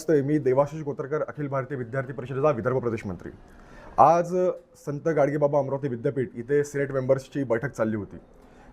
नमस्ते, मी देवाशिष कोतरकर, अखिल भारतीय विद्यार्थी परिषदेचा विदर्भ प्रदेश मंत्री। आज संत गाडगेबाबा अमरावती विद्यापीठ इथे सिनेट मेंबर्सची बैठक चालली होती।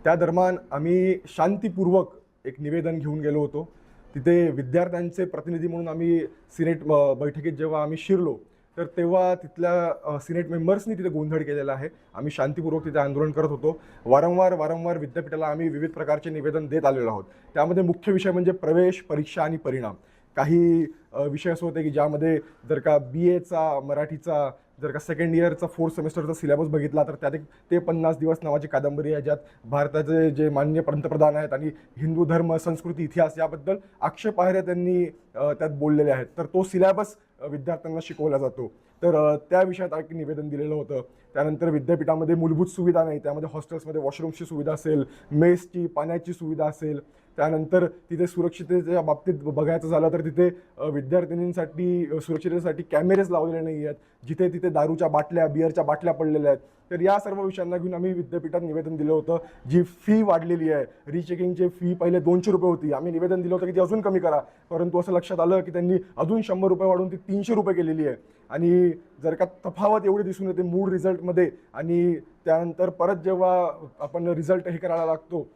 त्या दरम्यान आम्ही शांतीपूर्वक एक निवेदन घेऊन गेलो होतो। तिथे विद्यार्थ्यांचे प्रतिनिधी म्हणून आम्ही सिनेट बैठकीत जेव्हा आम्ही शिरलो तर तेव्हा तिथल्या सिनेट मेंबर्सनी तिथे गोंधळ केलेला आहे। आम्ही शांतीपूर्वक तिथे आंदोलन करत होतो। वारंवार विद्यापीठाला आम्ही विविध प्रकारचे निवेदन देत आलेलो आहोत। त्यामध्ये मुख्य विषय म्हणजे प्रवेश परीक्षा आणि परिणाम। काही विषय असे होते की ज्यामध्ये जर का BAचा मराठीचा जर का सेकंड इयरचा 4th सेमेस्टरचा सिलेबस बघितला तर त्यात ते 50 दिवस नावाची कादंबरी आहे, ज्यात भारताचे जे माननीय पंतप्रधान आहेत आणि हिंदू धर्म संस्कृती इतिहास याबद्दल आक्षेपार्ह त्यांनी त्यात बोललेले आहेत। तर तो सिलेबस विद्यार्थ्यांना शिकवला जातो। तर त्या विषयात एक निवेदन दिलेलं होतं। त्यानंतर विद्यापीठामध्ये मूलभूत सुविधा नाही, त्यामध्ये हॉस्टेल्समध्ये वॉशरूमची सुविधा असेल, मेसची पाण्याची सुविधा असेल। त्यानंतर तिथे सुरक्षिततेच्या बाबतीत बघायचं झालं तर तिथे विद्यार्थिनींसाठी सुरक्षिततेसाठी कॅमेरेज लावलेले नाही आहेत, जिथे तिथे दारूच्या बाटल्या बिअरच्या बाटल्या पडलेल्या आहेत। तर या सर्व विषयांना घेऊन आम्ही विद्यापीठात निवेदन दिलं होतं। जी फी वाढलेली आहे, रिचेकिंगची फी पहिले 200 रुपये होती, आम्ही निवेदन दिलं होतं की ती अजून कमी करा, परंतु असं लक्षात आलं की त्यांनी अजून 100 रुपये वाढवून ती 300 रुपये केलेली आहे। आणि जर का तफावत एवढी दिसून येते मूळ रिझल्टमध्ये आणि त्यानंतर परत जेव्हा आपण रिझल्ट हे करायला लागतो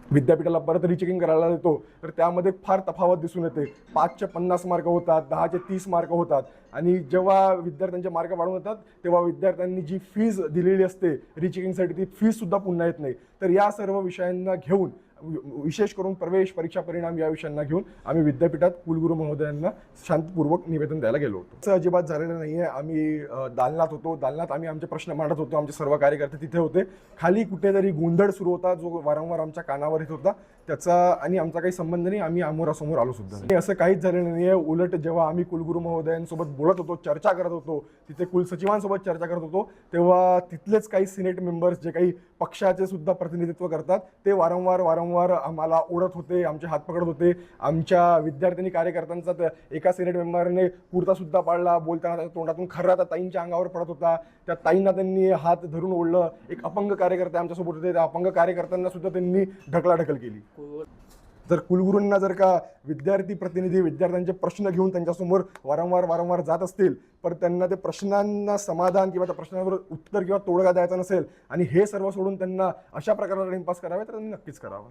विद्यापीठाला परत रिचेकिंग करायला देतो तर त्यामध्ये फार तफावत दिसून येते। 5चे 50 मार्क होतात, 10चे 30 मार्क होतात आणि जेव्हा विद्यार्थ्यांचे मार्क वाढून येतात तेव्हा विद्यार्थ्यांनी जी फीज दिलेली असते रिचेकिंगसाठी ती फीज सुद्धा पुन्हा येत नाही। तर या सर्व विषयांना घेऊन विशेष करून प्रवेश परीक्षा परिणाम या विषयांना घेऊन आम्ही विद्यापीठात कुलगुरू महोदयांना शांतपूर्वक निवेदन द्यायला गेलो होतो। असं अजिबात झालेलं नाही आहे। आम्ही दालनात होतो, दालनात आम्ही आमचे प्रश्न मांडत होतो, आमचे सर्व कार्यकर्ते तिथे होते। खाली कुठेतरी गोंधळ सुरू होता जो वारंवार आमच्या कानावर येत होता, त्याचा आणि आमचा काही संबंध नाही। आम्ही आमोरासमोर आलो सुद्धा नाही, असं काहीच झालेलं नाही आहे। उलट जेव्हा आम्ही कुलगुरू महोदयांसोबत बोलत होतो, चर्चा करत होतो, तिथे कुलसचिवांसोबत चर्चा करत होतो, तेव्हा तिथलेच काही सिनेट मेंबर्स जे काही पक्षाचे सुद्धा प्रतिनिधित्व करतात ते वारंवार आम्हाला ओढत होते, आमचे हात पकडत होते। आमच्या विद्यार्थी कार्यकर्त्यांचा एका सिनेट मेंबरने कुर्ता सुद्धा पाडला, बोलताना तोंडातून खर्रा त्या ताईंच्या अंगावर पडत होता, त्या ताईंना त्यांनी हात धरून ओढलं। एक अपंग कार्यकर्ते आमच्यासोबत होते, त्या अपंग कार्यकर्त्यांना सुद्धा त्यांनी ढकलाढकल केली। जर कुलगुरूंना जर का विद्यार्थी प्रतिनिधी विद्यार्थ्यांचे प्रश्न घेऊन त्यांच्यासमोर वारंवार जात असतील पण त्यांना ते प्रश्नांना समाधान किंवा त्या प्रश्नावर उत्तर किंवा तोडगा द्यायचा नसेल आणि हे सर्व सोडून त्यांना अशा प्रकारे टाइमपास करावे तर त्यांनी नक्कीच करावं।